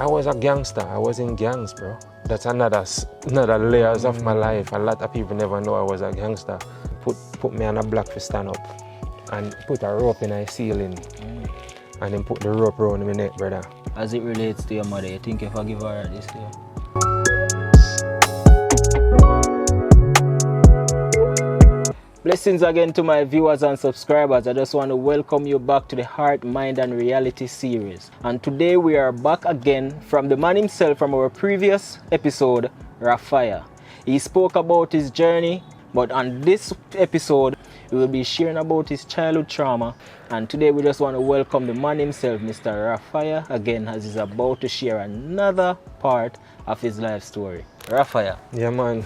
I was a gangster. I was in gangs, bro. That's another layers of my life. A lot of people never know I was a gangster. Put me on a block for stand up and put a rope in a ceiling and then put the rope around my neck, brother. As it relates to your mother, you think if I give her this to you? Blessings again to my viewers and subscribers. I just want to welcome you back to the Heart, Mind and Reality series. And today we are back again from the man himself from our previous episode, RahFyah. He spoke about his journey, but on this episode, we will be sharing about his childhood trauma. And today we just want to welcome the man himself, Mr. RahFyah, again, as he's about to share another part of his life story. RahFyah. Yeah, man.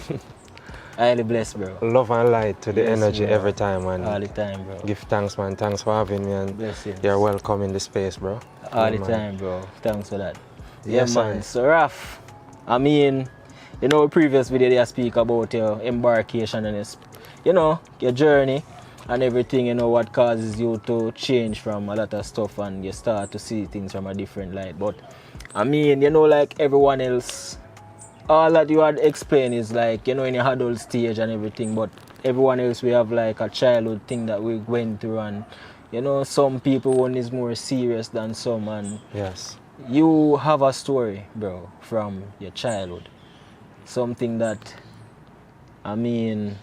Highly blessed, bro. Love and light to the Yes, energy bro. every time, man. All the time, bro. Give thanks, man. Thanks for having me, and Blessings. you're welcome in the space, bro. All Yeah, the man. time, bro. Thanks for that. Yes, yeah, man. I. So, Raf, I mean, you know, previous video they speak about your embarkation and your journey and everything, what causes you to change from a lot of stuff and you start to see things from a different light. But, I mean, like everyone else, all that you had explained is like, in your adult stage and everything, but everyone else, we have like a childhood thing that we went through, and some people one is more serious than some, and Yes. you have a story, bro, from your childhood. Something that, I mean,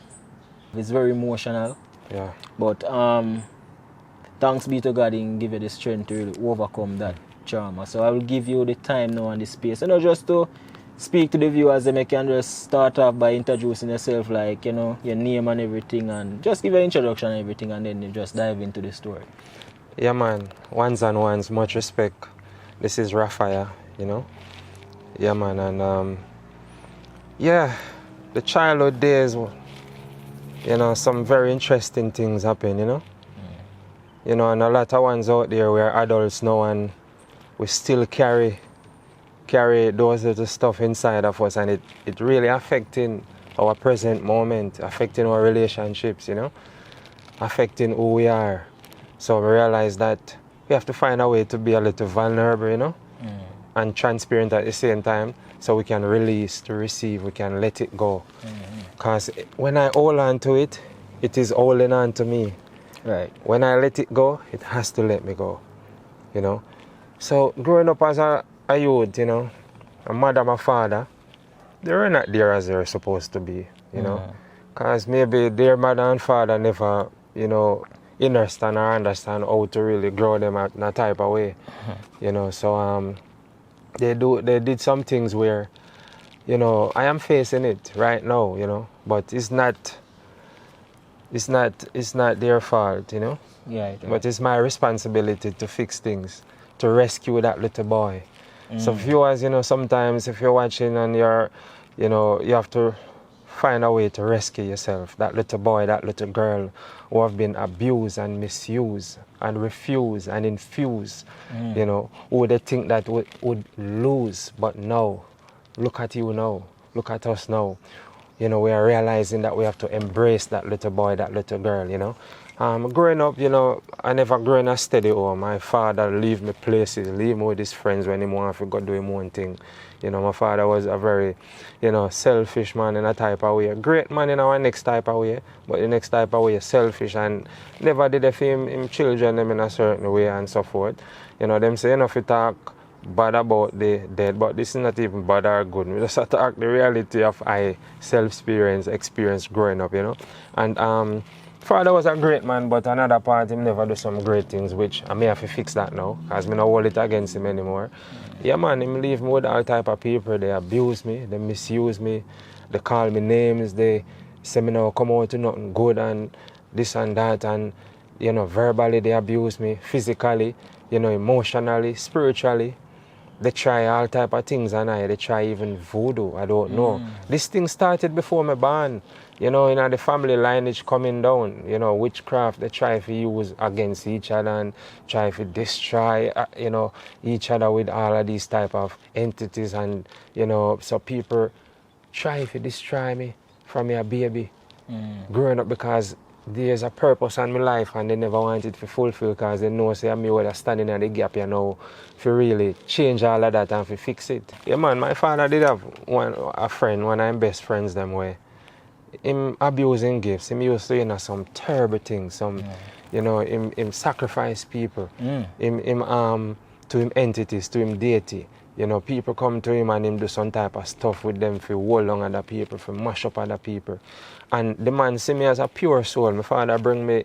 is very emotional. Yeah. But thanks be to God, He give you the strength to really overcome that trauma. So I will give you the time now and the space. Just to speak to the viewers, they can just start off by introducing yourself, like, your name and everything, and just give an introduction and everything, and then you just dive into the story. Yeah, man. Ones and ones, much respect. This is RahFyah, Yeah, man. And yeah, the childhood days, some very interesting things happen, and a lot of ones out there, we're adults now and we still carry those little stuff inside of us, and it really affecting our present moment, affecting our relationships, affecting who we are. So we realize that we have to find a way to be a little vulnerable, and transparent at the same time, so we can release to receive, we can let it go. Because when I hold on to it, it is holding on to me. Right. When I let it go, it has to let me go, So growing up as a youth, my mother, my father, they were not there as they were supposed to be, Because maybe their mother and father never, understand or understand how to really grow them in a type of way, So they did some things where, I am facing it right now, but it's not their fault, Yeah, right. But it's my responsibility to fix things, to rescue that little boy. So viewers, sometimes if you're watching and you have to find a way to rescue yourself, that little boy, that little girl who have been abused and misused and refused and infused, who they think that would lose, but no, look at you now, look at us now. We are realizing that we have to embrace that little boy, that little girl, Growing up, I never grew in a steady home. My father leave me places, leave me with his friends when he wanted to go do his own thing. My father was a very, selfish man in a type of way. A great man in our next type of way, but the next type of way selfish, and never did they feel him children them in a certain way and so forth. Them say, if you talk bad about the dead, but this is not even bad or good. We just talk the reality of I experience growing up, And father was a great man, but another part him never do some great things, which I may have to fix that now, because I don't hold it against him anymore. Yeah, man, him leave me with all type of people. They abuse me, they misuse me, they call me names, they say me now come out to nothing good and this and that, and verbally they abuse me, physically, emotionally, spiritually. They try all type of things, and they try even voodoo, I don't know. This thing started before me born. In the family lineage coming down, witchcraft, they try to use against each other and try to destroy, each other with all of these type of entities, and, so people try to destroy me from a baby growing up, because there's a purpose in my life and they never want it to fulfill because they know say me would have standing in the gap, you know, to really change all of that and to fix it. Yeah man, my father did have a friend, one of my best friends them way. Him abusing gifts, him used to, you know, some terrible things, you know, him sacrifice people, him to him entities, to him deity. You know, people come to him and him do some type of stuff with them for hold on other people, for mash up other people. And the man see me as a pure soul. My father bring me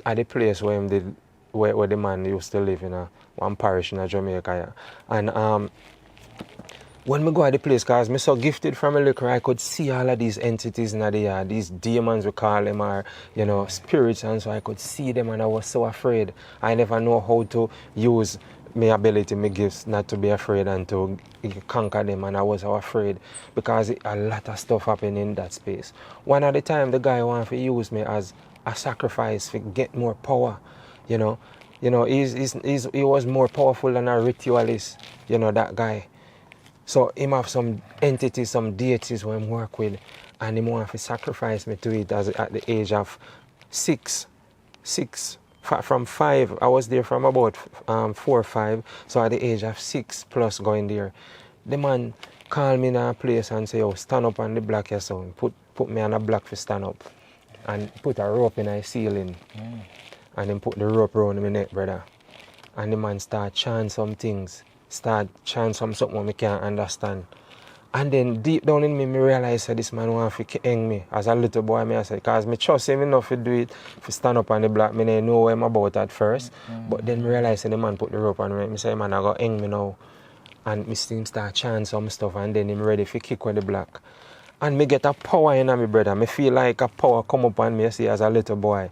at the place where him did, where the man used to live in one parish in Jamaica. Yeah. And when I go at the place, because I'm so gifted from a liquor, I could see all of these entities in the yard, these demons we call them, or, you know, spirits, and so I could see them and I was so afraid. I never know how to use my ability, my gifts, not to be afraid and to conquer them, and I was so afraid because a lot of stuff happened in that space. One at the time, the guy wanted to use me as a sacrifice to get more power, you know. You know, he was more powerful than a ritualist, you know, that guy. So him have some entities, some deities who him work with, and him want to sacrifice me to it at the age of six. From 5, I was there from about 4 or 5, so at the age of 6 plus going there, the man called me in a place and say, "Oh, stand up on the block here, so put me on a block to stand up, and put a rope in the ceiling, and then put the rope around my neck, brother." And the man start chant some things, something I can't understand. And then deep down in me, I realize that this man wants to hang me. As a little boy, I said, because I trust him enough to do it, to stand up on the block. I didn't know what I'm about at first. But then I realized that the man put the rope on me. I said, "Man, I got to hang me now." And I see him start chanting some stuff, and then I'm ready to kick with the block. And me get a power in me, brother. I feel like a power come up on me, I see, as a little boy.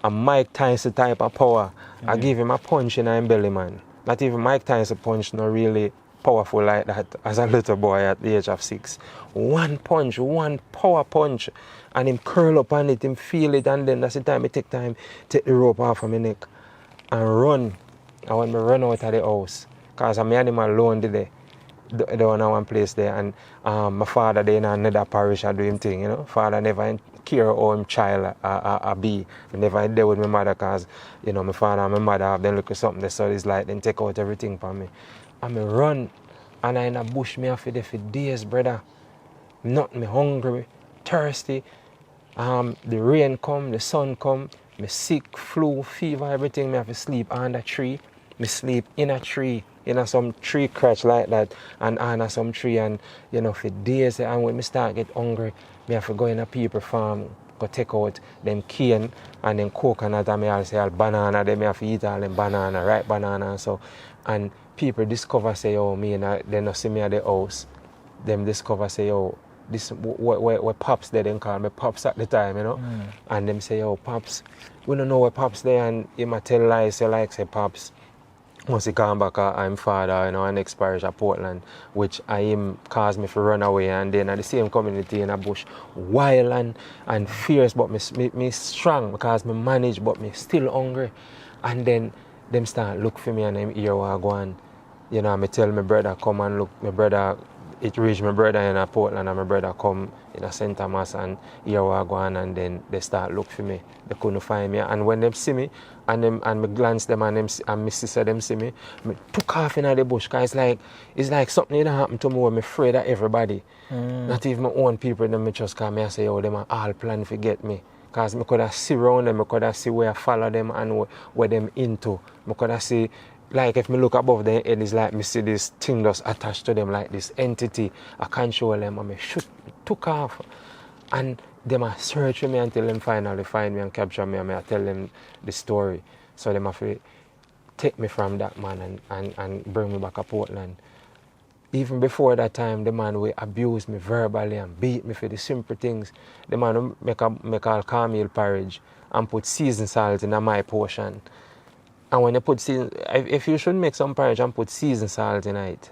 A Mike Tyson type of power. I give him a punch in his belly, man. Not even Mike Tyson punch, not really powerful like that as a little boy at the age of 6. One punch, one power punch, and him curl up on it, him feel it, and then that's the time I take the rope off of my neck and run. And when I run out of the house, because I'm animal alone today, down at one place there, and my father there in another parish I do him thing, you know. Father never care how him child be. I never deal with my mother because, you know, my father and my mother have them look at something, so it's like they take out everything from me. And I run, and I in a bush, me for there for days, brother. Nothing, me hungry, thirsty. The rain come, the sun come, me sick, flu, fever, everything. Me have to sleep under a tree. Me sleep in a tree, in some tree crotch like that, and under some tree, and, you know, for days. And when me start get hungry, me have to go in a people farm, go take out them cane and then coconut, and me also say all banana. Then me have to eat all them banana, ripe banana, and so. And people discover, say, "Oh, me and they not see me at the house." Them discover, say, "Oh, this where Pops there," then call me Pops at the time, you know. And them say, "Oh, Pops, we don't know where Pops there," and he might tell lies, say Pops. Once he come back, I'm father, you know, an ex-parish at Portland, which I him caused me to run away, and then at the same community in a bush, wild and fierce, but me strong because me manage, but me still hungry. And then them start look for me and them hear what I go on. You know, I tell my brother, come and look. My brother, it reached my brother in Portland, and my brother come in a St. Thomas and hear what I go on, and then they start look for me. They couldn't find me. And when they see me, and me glance them, and my sister them see me, me took off in the bush, because it's like something that happened to me where I'm afraid of everybody. Not even my own people, them me just call me and say, "Oh, them are all plan to get me." Because I could have see around them, I could have see where I follow them and where them into. I could have see, like if me look above their head, it's like me see this thing just attached to them, like this entity. I control them, and me took off. And them a search for me until them finally find me and capture me, and I tell them the story. So them have to take me from that man and bring me back to Portland. Even before that time, the man will abuse me verbally and beat me for the simple things. The man will make all cornmeal porridge and put seasoned salt in my portion. And when you put if you should make some porridge and put seasoned salt in it,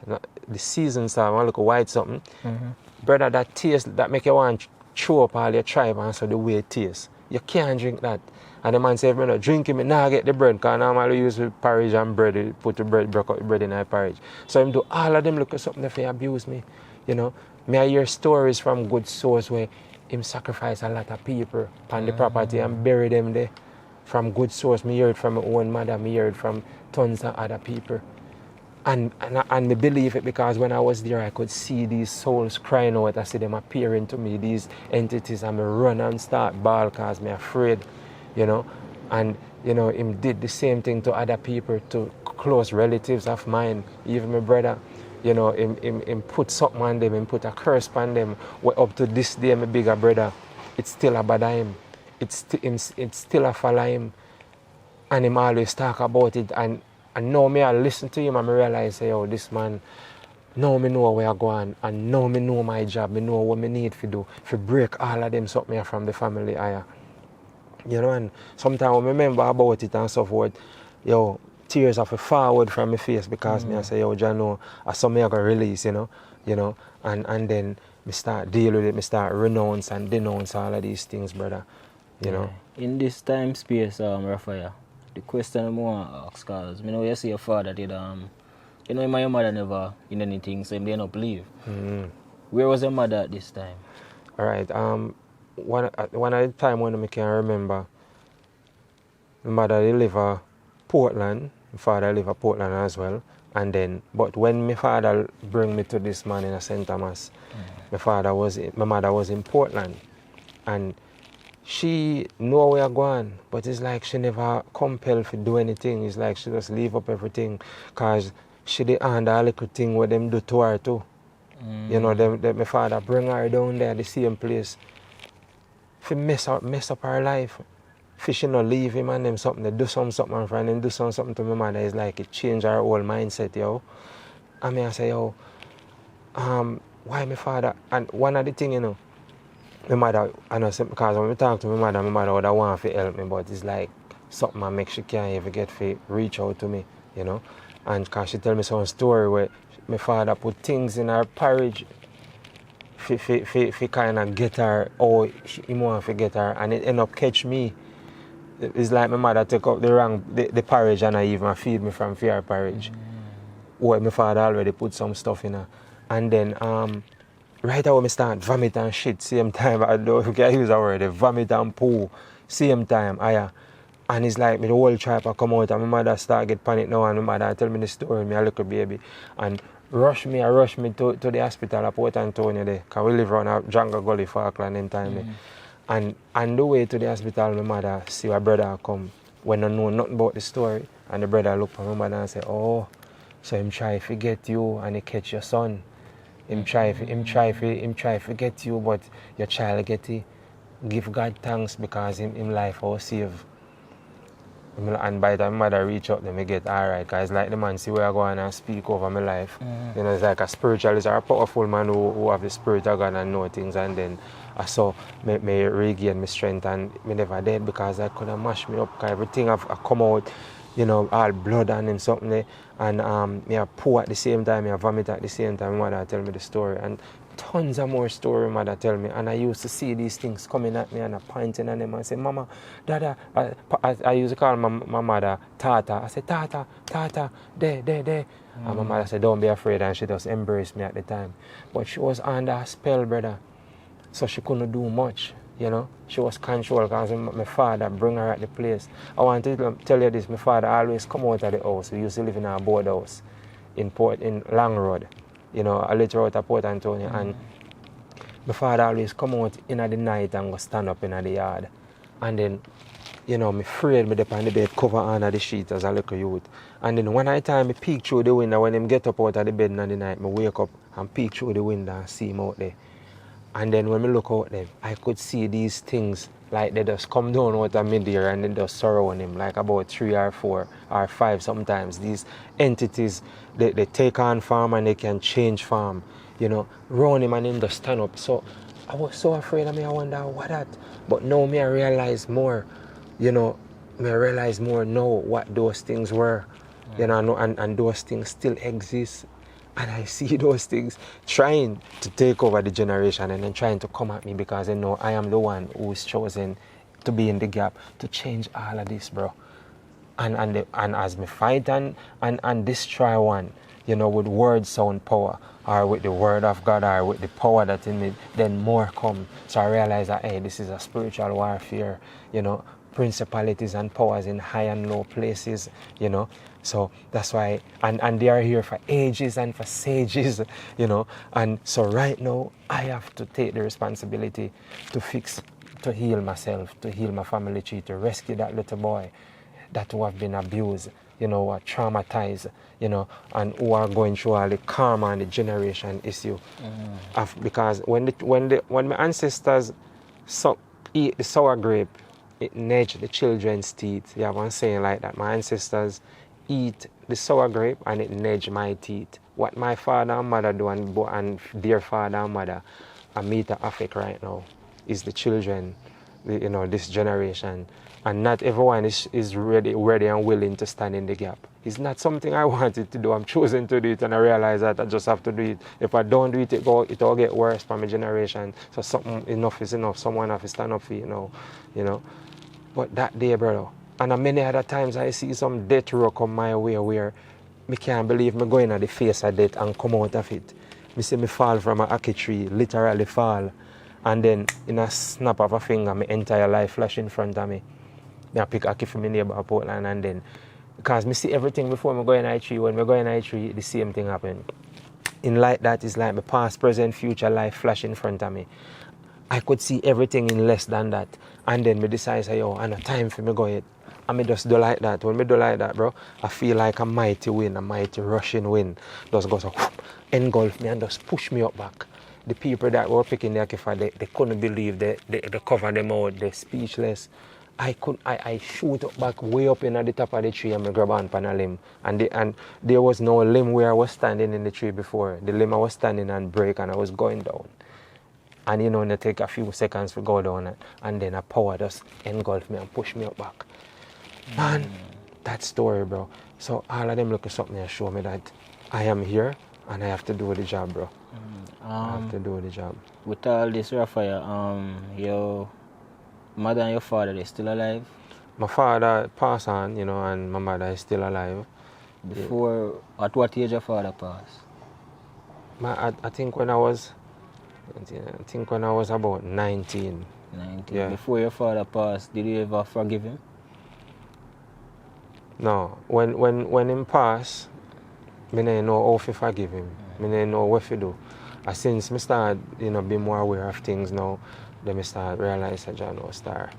the seasoned salt, one look white something, brother, that taste, that make you want to throw up all your tribe and so the way it tastes. You can't drink that. And the man say, if I not drink it, I now get the bread, because I normally use porridge and bread, put the bread, broke up the bread in the porridge. So him do all of them look at something that they abuse me. You know, I hear stories from good source where him sacrifice a lot of people on the property and bury them there. From good source, me heard from my own mother, me heard from tons of other people. And me believe it because when I was there, I could see these souls crying out. I see them appearing to me, these entities, and me run and start bawl because me afraid, you know. And, you know, him did the same thing to other people, to close relatives of mine, even my brother. You know, him put something on them, him put a curse on them. Well, up to this day, my bigger brother, it's still a bad him. It's still a follow him. And him always talk about it. And now me I listen to him and I realize, say, oh, this man, now me know where I go on. And now me know my job. Me know what me need to do. To break all of them something from the family higher. You know, and sometimes I remember about it and so forth, yo, tears have a forward from my face because me I say, yo, John, no, I saw me I got release, you know, and then me start deal with it, me start renounce and denounce all of these things, brother, you know. In this time space, Rafyah, the question I want to ask, because you know you see your father did, you know, my mother never in anything, so they don't believe. Where was your mother at this time? All right, one at the time when I can remember, my mother they live in Portland, my father live in Portland as well. And then, but when my father bring me to this man in St. Thomas, my mother was in Portland, and she know where I going, but it's like she never compelled to do anything. It's like she just leave up everything, cause she did handle a little thing what them do to her too. You know, my father bring her down there the same place, to mess up her life. Fish you know, leave him and them something, they do something and then do something to my mother. It's like it changed her whole mindset, yo. And me I say, yo, why my father? And one of the things, you know, my mother, I know, because when I talk to my mother would want to help me, but it's like something I make she can't even get to reach out to me, you know. And because she tell me some story where my father put things in her porridge for kind of get her, or he want to get her, and it end up catch me. It's like my mother took up the porridge and I even feed me from fear porridge. Where my father already put some stuff in her. And then right away I start vomit and shit same time. I don't know if you can use that word, vomit and poo same time. And it's like me the whole tribe come out and my mother start get panic now and my mother tell me the story, me a little baby. And rush me to the hospital at Port Antonio there. Because we live around a jungle gully Falkland in time there. And on the way to the hospital, my mother see my brother come when I know nothing about the story. And the brother look at my mother and say, oh, so him try to get you and he catch your son. Him try to get you, but your child get it. Give God thanks because him life was saved. And by the time my mother reach up, then me get alright. Because like the man see where I go and speak over my life. You know, it's like a spiritualist or a powerful man who have the spirit of God and know things. And then I saw me regain my strength and me never dead because I could have mashed me up. Because everything have come out, you know, all blood and something there. And me a poo at the same time, me a vomit at the same time. My mother tell me the story. And tons of more story my mother tell me, and I used to see these things coming at me and I pointing at them and say, Mama, Dada, I used to call my mother Tata. I said, Tata, there. And my mother said, don't be afraid, and she just embraced me at the time. But she was under a spell, brother, so she couldn't do much, you know. She was controlled because my father bring her at the place. I want to tell you this, my father always come out of the house. We used to live in a board house in Long Road. You know, a little out of Port Antonio, and my father always come out in the night and go stand up in the yard. And then, you know, me afraid me up on the bed, cover under the sheet as a little youth. And then one night time, me peek through the window, when him get up out of the bed in the night, me wake up and peek through the window and see him out there. And then when me look out there, I could see these things, like they just come down out of mid-air and they just surround him, like about 3 or 4 or 5 sometimes. These entities, they take on form and they can change form, you know, round him and him just stand up. So I was so afraid of me, I wonder what that. But now me I realize more, you know, me I realize more now what those things were, you know, and those things still exist. And I see those things trying to take over the generation and then trying to come at me because they know I am the one who's chosen to be in the gap to change all of this, bro. And as me fight and destroy one, with word sound power, or with the word of God, or with the power that in me, then more come. So I realize that, hey, this is a spiritual warfare, principalities and powers in high and low places, So that's why, and they are here for ages and for sages, And so right now, I have to take the responsibility to heal myself, to heal my family tree, to rescue that little boy that who have been abused, who are traumatized, and who are going through all the karma and the generation issue. Because when my ancestors eat the sour grape, it nudged the children's teeth. You have one saying like that. My ancestors eat the sour grape and it nudged my teeth. What my father and mother do and their father and mother, and me to affect right now, is the children, this generation. And not everyone is ready and willing to stand in the gap. It's not something I wanted to do. I'm choosing to do it, and I realize that I just have to do it. If I don't do it, it'll get worse for my generation. So enough is enough. Someone have to stand up for it, But that day, brother, and many other times I see some death row come my way where I can't believe me going at the face of death and come out of it. I see me fall from an ackee tree, literally fall. And then in a snap of a finger, my entire life flash in front of me. I pick ackee from my neighbor at Portland, and then, because I see everything before I go in a tree, when I go in a tree, the same thing happen. In like that, it's like my past, present, future life flash in front of me. I could see everything in less than that. And then I decide, say, I no time for me go ahead. And I just do like that. When I do like that, bro, I feel like a mighty wind, a mighty rushing wind. Just goes engulf me and just push me up back. The people that were picking the ackee, they couldn't believe they cover them out, they're speechless. I shoot up back way up in at the top of the tree and I grab on a limb. And there was no limb where I was standing in the tree before. The limb I was standing and break and I was going down. And it take a few seconds to go down and then a power just engulf me and push me up back. Man, that story, bro. So all of them look at something and show me that I am here and I have to do the job, bro. I have to do the job. With all this, RahFyah, your mother and your father, they still alive? My father passed on, and my mother is still alive. Before, at what age your father passed? I think when I was about 19. 19. Yeah. Before your father passed, did you ever forgive him? No. When him passed, I didn't know how to forgive him. I didn't know what to do. And since I started, be more aware of things now, then I start realize that John was star.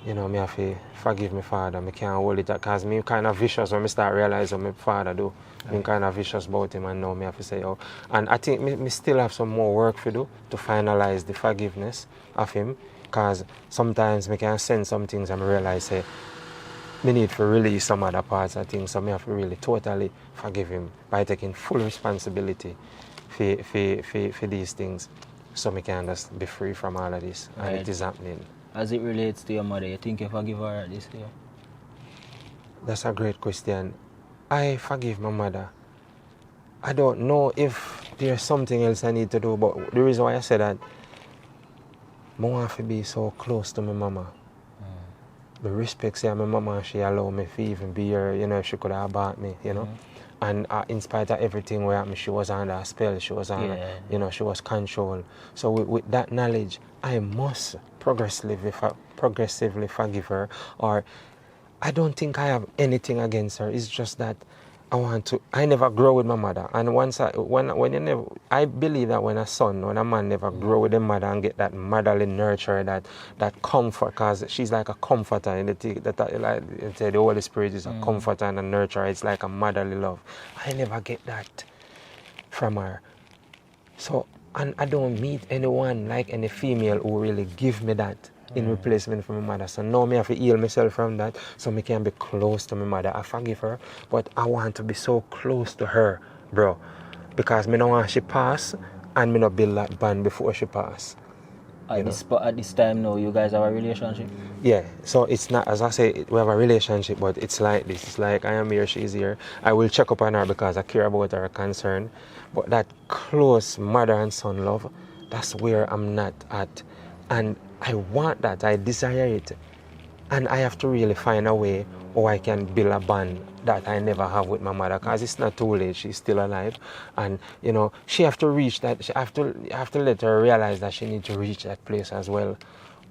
I have to forgive my father. I can't hold it because I'm kind of vicious when I start realizing what my father do. I'm kind of vicious about him, and now I have to say, And I think I still have some more work to do to finalize the forgiveness of him, because sometimes I can sense some things and I realize, I need to release some other parts of things, so I have to really totally forgive him by taking full responsibility for these things, so I can just be free from all of this, and it is happening. As it relates to your mother, you think you forgive her at this year? That's a great question. I forgive my mother. I don't know if there's something else I need to do, but the reason why I say that, I want to be so close to my mama. The respect say my mama, she allowed me to even be here, she could have bought me, And in spite of everything where happened, she was under a spell, she was under, she was controlled. So with that knowledge, I must progressively forgive her. Or I don't think I have anything against her. It's just that I never grow with my mother. And I believe that when a man never grow with a mother and get that motherly nurture, that comfort, because she's like a comforter in the Holy Spirit is a comforter and a nurturer. It's like a motherly love. I never get that from her. So, and I don't meet anyone like any female who really give me that in replacement for my mother. So now I have to heal myself from that so I can be close to my mother. I forgive her, but I want to be so close to her, bro. Because I don't want she pass and I don't build that bond before she pass. At this time now, you guys have a relationship? Yeah, so it's not, as I say, we have a relationship, but it's like this. It's like I am here, she's here. I will check up on her because I care about her concern. But that close mother and son love, that's where I'm not at. And I want that, I desire it. And I have to really find a way how I can build a bond that I never have with my mother, because it's not too late. She's still alive, and you know, she have to reach that. She have to let her realize that she need to reach that place as well,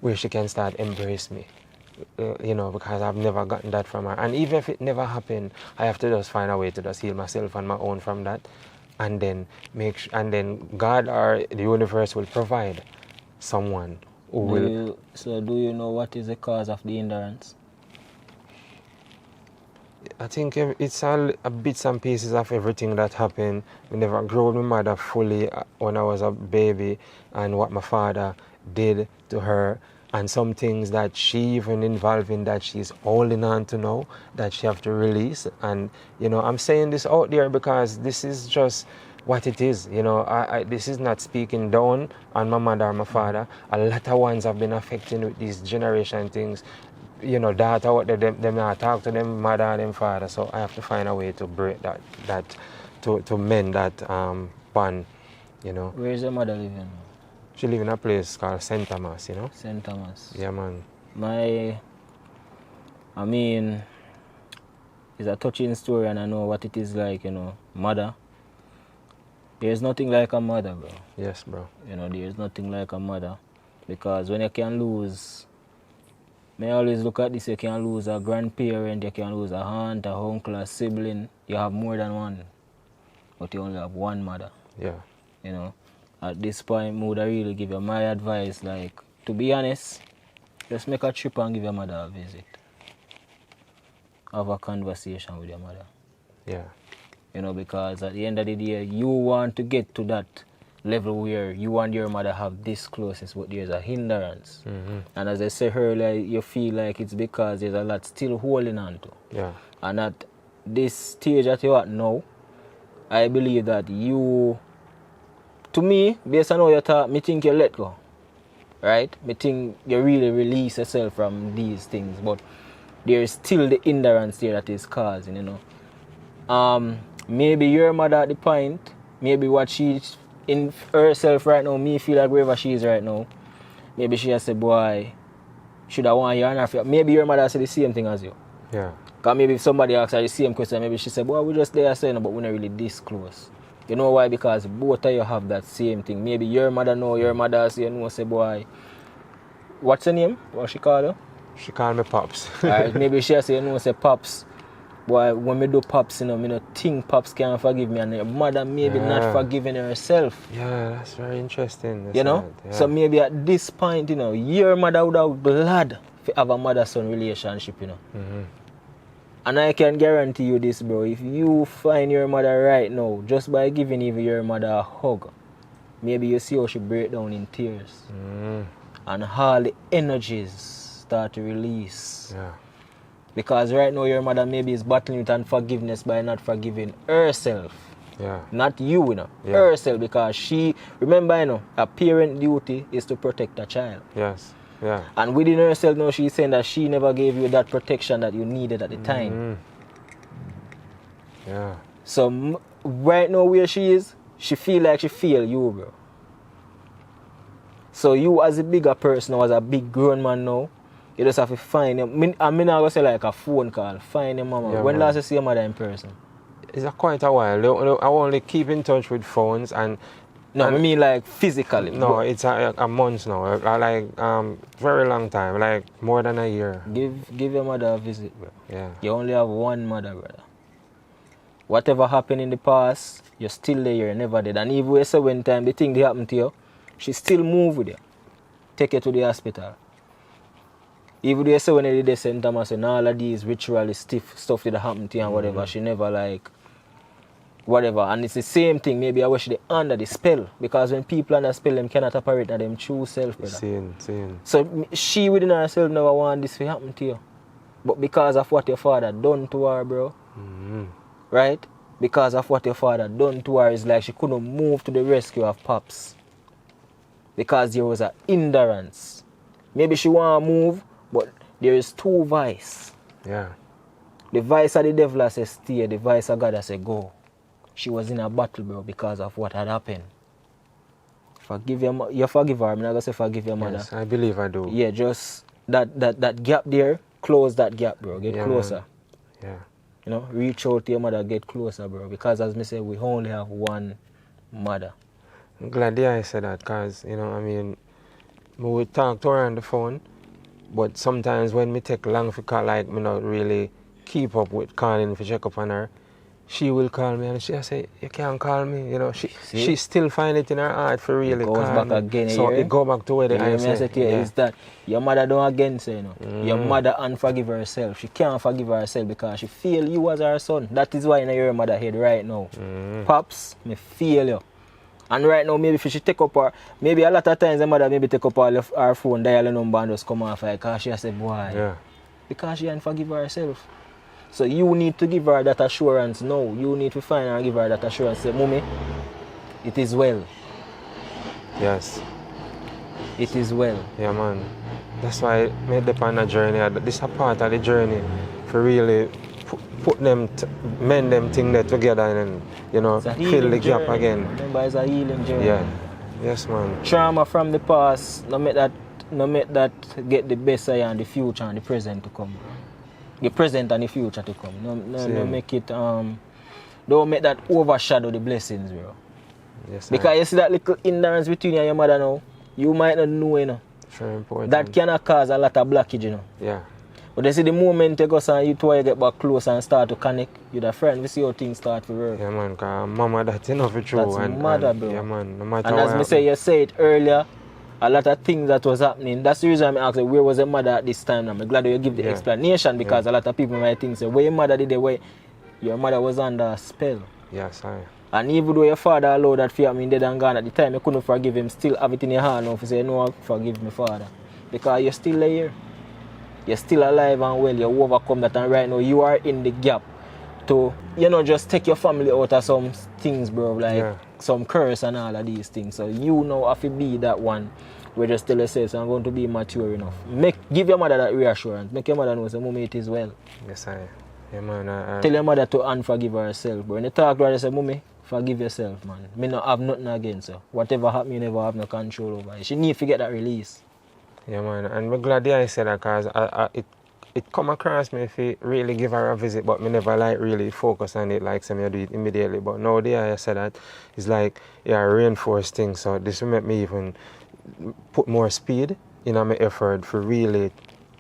where she can start embrace me. You know, because I've never gotten that from her, and even if it never happened, I have to just find a way to just heal myself on my own from that, and then and then God or the universe will provide someone who will. So do you know what is the cause of the hindrance? I think it's all a bits and pieces of everything that happened. We never grew with my mother fully when I was a baby, and what my father did to her, and some things that she even involved in that she's holding on to now that she have to release. And you know, I'm saying this out there because this is just what it is. You know, this is not speaking down on my mother or my father. A lot of ones have been affecting with these generation things. You know, daughter out there, them not talk to them mother and them father. So I have to find a way to break that to mend that bond. You know. Where is your mother living? She live in a place called St. Thomas, you know? St. Thomas. Yeah, man. I mean, it's a touching story, and I know what it is like, you know. Mother. There's nothing like a mother, bro. Yes, bro. You know, there's nothing like a mother. Because when you can lose, I always look at this, you can lose a grandparent, you can lose a aunt, a uncle, a sibling. You have more than one, but you only have one mother. Yeah. You know. At this point, I would really give you my advice, like, to be honest, just make a trip and give your mother a visit. Have a conversation with your mother. Yeah. You know, because at the end of the day, you want to get to that level where you and your mother have this closeness, but there's a hindrance. Mm-hmm. And as I said earlier, you feel like it's because there's a lot still holding on to. Yeah. And at this stage that you're at now, I believe that you... To me, based on how you talk, I think you let go. Right? I think you really release yourself from these things. But there's still the hindrance there that is causing, you know. Maybe your mother at the point, maybe what she's in herself right now, me feel like wherever she is right now, maybe she has said, boy, should I want you and Rafyah? Maybe your mother said the same thing as you. Yeah. Because maybe if somebody asks her the same question, maybe she said, boy, we're just there saying, but we're not really this close. You know why? Because both of you have that same thing. Maybe your mother know, your mother say, you know, say, boy, what's her name? What she call her? She call me Pops. Alright, maybe she say, you know, say, Pops, boy, when me do Pops, you know, me don't think Pops can forgive me, and your mother maybe not forgiving herself. Yeah, that's very interesting. You know? Yeah. So maybe at this point, you know, your mother would have glad to have a mother-son relationship, you know. Mm-hmm. And I can guarantee you this, bro. If you find your mother right now, just by giving even your mother a hug, maybe you see how she break down in tears. Mm. And all the energies start to release. Yeah. Because right now your mother maybe is battling with unforgiveness by not forgiving herself. Yeah. Not you, you know. Yeah. Herself, because she, remember, you know, a parent duty is to protect a child. Yes. Yeah. And within herself now, she's saying that she never gave you that protection that you needed at the time. Yeah. So right now where she is, she feel like she feel you, bro. So you as a bigger person, as a big grown man now, you just have to find him. I mean, I go say like a phone call, find your mama. Yeah, when last you see your mother in person? It's quite a while. I only keep in touch with phones and... No, I mean like physically. No, it's a month now. Like very long time, like more than a year. Give your mother a visit, bro. Yeah. You only have one mother, brother. Whatever happened in the past, you're still there, you're never dead. And even if one time the thing that happened to you, she still move with you. Take you to the hospital. Even though when they did St. Thomas and all of these ritualistic stuff that happened to you and whatever, she never like whatever. And it's the same thing. Maybe I wish they under the spell. Because when people under spell, them cannot operate at them true self, brother. Same. So she within herself never want this to happen to you. But because of what your father done to her, bro. Mm-hmm. Right? Because of what your father done to her, it's like she couldn't move to the rescue of Pops. Because there was an hindrance. Maybe she want to move, but there is two vice. Yeah. The vice of the devil that says stay, the vice of God that says go. She was in a battle, bro, because of what had happened. You forgive her. I'm not going to say forgive your mother. Yes, I believe I do. Yeah, just that gap there, close that gap, bro. Get closer. Yeah. You know, reach out to your mother, get closer, bro. Because as me say, we only have one mother. I'm glad I said that because, you know, I mean, we would talk to her on the phone, but sometimes when me take long for call, like, me not really keep up with calling for check up on her, she will call me and she say, you can't call me, you know. She still find it in her heart for really It goes call back me. again, So it go back to where the I say. Is that your mother don't again say, you know. Your mother unforgive herself. She can't forgive herself because she feel you as her son. That is why in your mother head right now. Pops, me feel you. And right now, maybe if she take up her, maybe a lot of times the mother maybe take up her phone, dial a number and just come off like, because she has said, why? Yeah. Because she can't forgive herself. So you need to give her that assurance now. You need to find her and give her that assurance. Say, Mommy, it is well. Yes. It is well. Yeah, man. That's why I made the on a journey. This is a part of the journey for really put them, mend them things there together and, you know, fill the gap journey. again. Remember, it's a healing journey. Yeah. Yes, man. Trauma from the past, no make that get the best of you in the future and the present to come. The present and the future to come. No make it don't make that overshadow the blessings, bro. Yes, because you see that little ignorance between you and your mother now, you might not know, you know. Very important. That can cause a lot of blockage, you know. Yeah. But you see the moment you go and you two get back close and start to connect with a friend, we see how things start to work. Yeah, man, because mama, that's enough true. That's mother, bro. Yeah, man, no matter and as me say, you say it earlier, a lot of things that was happening. That's the reason I asked you, where was your mother at this time? I'm glad you give the explanation because a lot of people might think, so where your mother did the way your mother was under a spell. Yes, I. And even though your father allowed that fear, I mean, dead and gone at the time, you couldn't forgive him, still have it in your hand now to say, no, I forgive my father. Because you're still here. You're still alive and well, you overcome that, and right now you are in the gap to, you know, just take your family out of some things, bro, like some curse and all of these things. So you now have to be that one where just tell yourself, so I'm going to be mature enough. Give your mother that reassurance. Make your mother know, so Mommy, it is well. Yes, I. Yeah, man. Tell your mother to unforgive herself, bro. When you talk to her, say, Mommy, forgive yourself, man. Me not have nothing against her. Whatever happen, you never have no control over it. She need to get that release. Yeah, man. And I'm glad I said that because it come across me if you really give her a visit, but me never like really focus on it like say me do it immediately. But now I said that it's like reinforce things. So this will make me even put more speed in my effort for really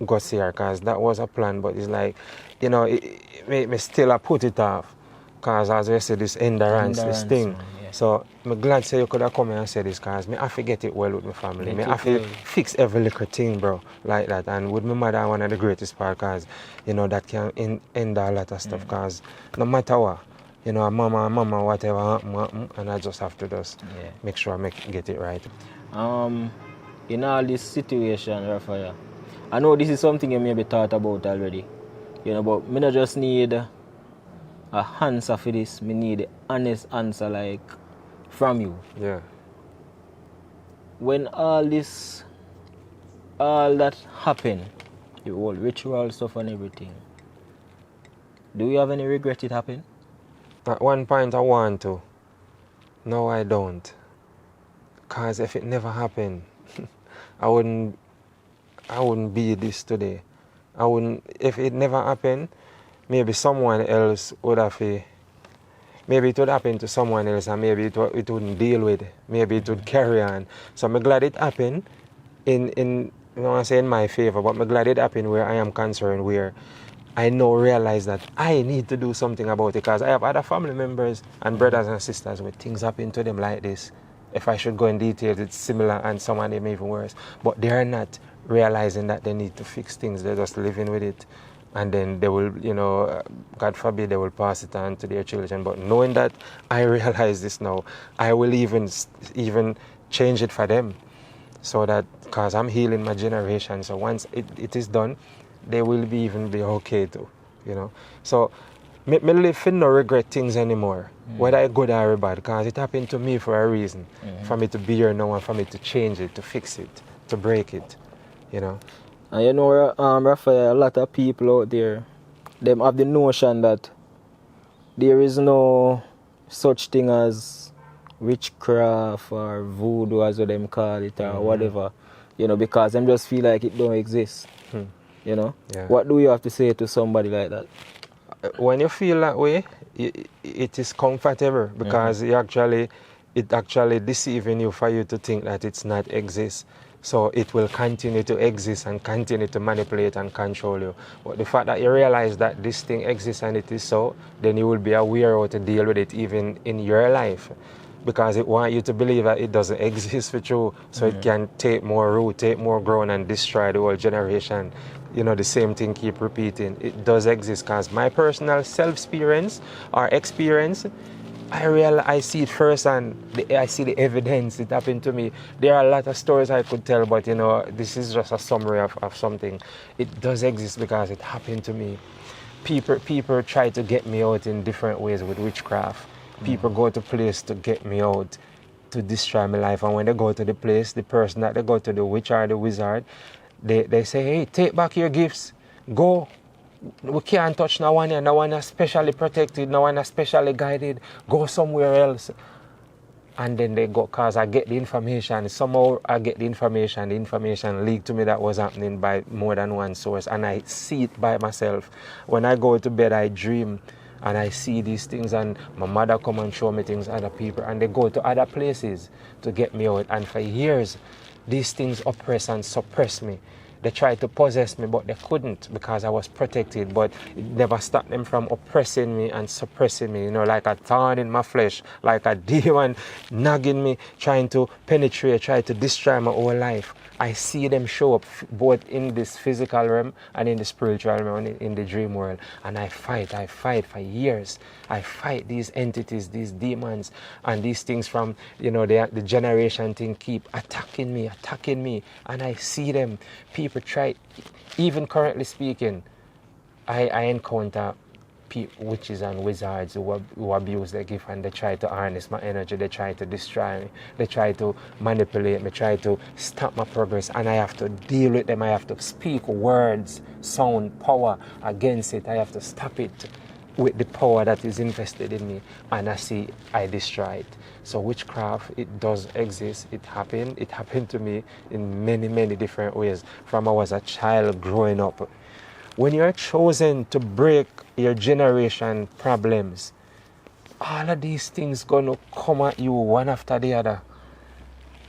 go see her because that was a plan. But it's like, you know, it made me still put it off because as I said, this endurance this thing. Man, yeah. So I'm glad say you could have come and say this because I have to get it well with my family. I have to fix every little thing, bro, like that. And with my mother, one of the greatest part because, you know, that can end a lot of stuff because no matter what, you know, mama, whatever happen, and I just have to just make sure I get it right. In all this situation, Rafyah, I know this is something you maybe thought about already, you know, but me not just need a answer for this. Me need an honest answer, like, from you. Yeah. When all that happened, the whole ritual stuff and everything, do you have any regret it happened? At one point I want to. No, I don't. Because if it never happened, I wouldn't be this today. If it never happened, maybe someone else would have, maybe it would happen to someone else and maybe it wouldn't deal with it. Maybe it would carry on. So I'm glad it happened in I don't want to say in my favor, but I'm glad it happened where I am concerned, where I now realize that I need to do something about it because I have other family members and brothers and sisters where things happen to them like this. If I should go in details, it's similar and some of them even worse. But they are not realizing that they need to fix things. They're just living with it. And then they will, you know, God forbid, they will pass it on to their children. But knowing that I realize this now, I will even change it for them. So that, because I'm healing my generation, so once it is done, they will even be okay too, you know. So, me live for no regret things anymore, whether I good or bad, because it happened to me for a reason, for me to be here now and for me to change it, to fix it, to break it, you know. And you know, Rafyah, a lot of people out there, them have the notion that there is no such thing as witchcraft or voodoo, as what them call it, or whatever, you know, because them just feel like it don't exist, you know. Yeah. What do you have to say to somebody like that? when you feel that way, it is comfortable because it actually deceiving you for you to think that it's not exist. So it will continue to exist and continue to manipulate and control you. But the fact that you realize that this thing exists and it is so, then you will be aware how to deal with it even in your life. Because it wants you to believe that it doesn't exist for you, so it can take more root, take more ground and destroy the whole generation. You know, the same thing keep repeating. It does exist because my personal self-experience or experience, I see it first and I see the evidence. It happened to me. There are a lot of stories I could tell, but you know, this is just a summary of something. It does exist because it happened to me. People try to get me out in different ways with witchcraft. People go to place to get me out, to destroy my life. And when they go to the place, the person that they go to, the witch or the wizard, they say, hey, take back your gifts. Go. We can't touch no one here. No one is specially protected. No one is specially guided. Go somewhere else. And then they go, because I get the information. Somehow I get the information. The information leaked to me that was happening by more than one source. And I see it by myself. When I go to bed, I dream. And I see these things, and my mother come and show me things, other people, and they go to other places to get me out. And for years, these things oppress and suppress me. They tried to possess me, but they couldn't because I was protected. But it never stopped them from oppressing me and suppressing me, you know, like a thorn in my flesh, like a demon nagging me, trying to penetrate, trying to destroy my whole life. I see them show up both in this physical realm and in the spiritual realm, in the dream world. And I fight for years. I fight these entities, these demons, and these things from, you know, the generation thing keep attacking me. And I see them. People try, even currently speaking, I encounter witches and wizards who abuse their gift, and they try to harness my energy, they try to destroy me, they try to manipulate me, try to stop my progress, and I have to deal with them. I have to speak words, sound, power against it. I have to stop it with the power that is invested in me, and I destroy it. So witchcraft, it does exist. It happened to me in many different ways from I was a child growing up. When you're chosen to break your generation problems, all of these things gonna come at you one after the other.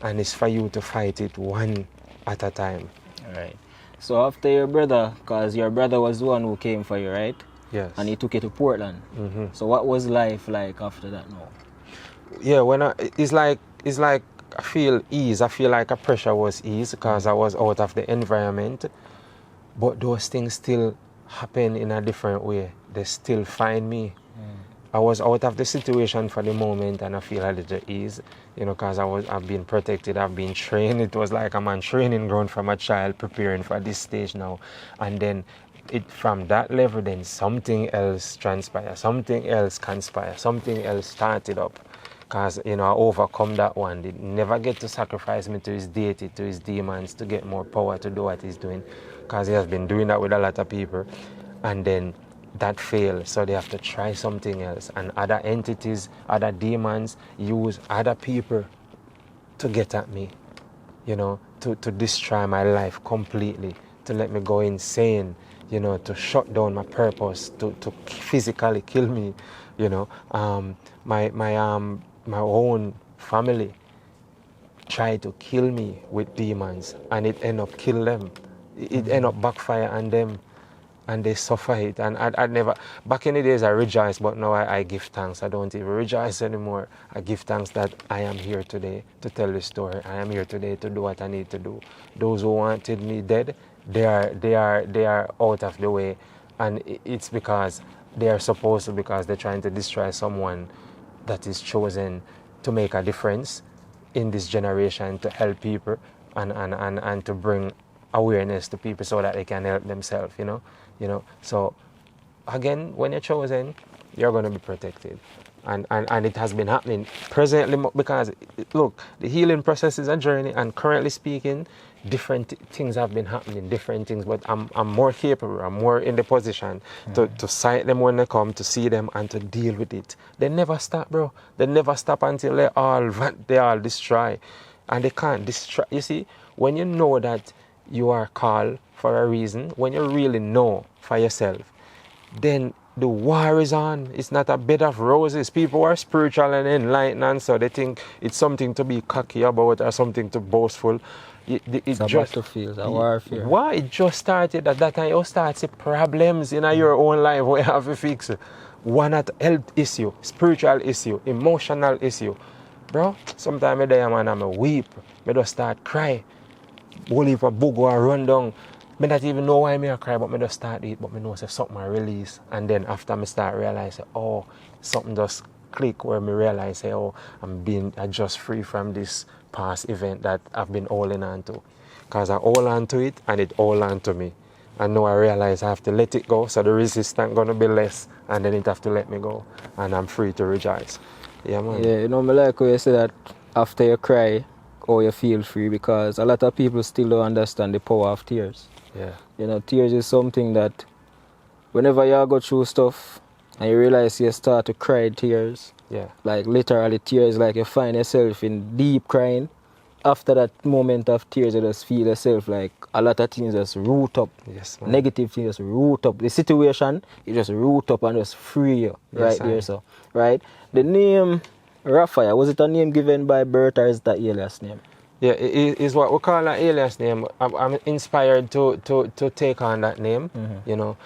And it's for you to fight it one at a time. Alright. So after your brother, because your brother was the one who came for you, right? Yes. And he took you to Portland. Mm-hmm. So what was life like after that now? Yeah, it's like I feel ease. I feel like a pressure was ease because I was out of the environment. But those things still happen in a different way. They still find me. I was out of the situation for the moment and I feel a little ease, you know, because I've been protected, I've been trained. It was like I'm on training ground from a child preparing for this stage now. And then from that level, then something else transpired, something else conspired, something else started up. Because, you know, I overcome that one. They never get to sacrifice me to his deity, to his demons, to get more power to do what he's doing. Because he has been doing that with a lot of people. And then that failed, so they have to try something else. And other entities, other demons use other people to get at me, you know, to destroy my life completely, to let me go insane, you know, to shut down my purpose, to physically kill me, you know. My own family tried to kill me with demons, and it ended up kill them. It ended up backfire on them, and they suffer it. And I never, back in the days I rejoiced, but now I give thanks. I don't even rejoice anymore. I give thanks that I am here today to tell the story. I am here today to do what I need to do. Those who wanted me dead, they are out of the way, and it's because they are supposed to, because they're trying to destroy someone that is chosen to make a difference in this generation, to help people and to bring awareness to people so that they can help themselves, you know. So again, when you're chosen, you're going to be protected, and it has been happening presently, because look, the healing process is a journey, and currently speaking, different things have been happening, different things, but I'm more capable, I'm more in the position to sight them when they come, to see them and to deal with it. They never stop, bro. They never stop until they all destroy. And they can't destroy. You see, when you know that you are called for a reason, when you really know for yourself, then the war is on. It's not a bed of roses. People are spiritual and enlightened, and so they think it's something to be cocky about or something to boastful. It's a battlefield, a warfare. Why? It just started at that time. You start see problems in your own life where you have to fix. One at health issue, spiritual issue, emotional issue. Bro, sometimes I there, man, I'm a weep. I just start cry. Whole heap of boog I run down. I don't even know why I cry, but I just start it. But I know say something I release. And then after I start realizing, oh, something just click where I realize, say, oh, I'm just free from this past event that I've been holding on to. Because I hold on to it and it hold on to me. And now I realize I have to let it go, so the resistance going to be less, and then it have to let me go. And I'm free to rejoice. Yeah, man. Yeah, you know, me like how you say that after you cry, or you feel free, because a lot of people still don't understand the power of tears. Yeah. You know, tears is something that whenever you go through stuff and you realize you start to cry tears, Yeah. like literally tears, like you find yourself in deep crying. After that moment of tears, you just feel yourself like a lot of things just root up. Yes, man. Negative things just root up. The situation, it just root up and just free you right there. So, right? The name RahFyah, was it a name given by birth or is that alias name? Yeah, it is what we call an alias name. I'm inspired to take on that name. You know,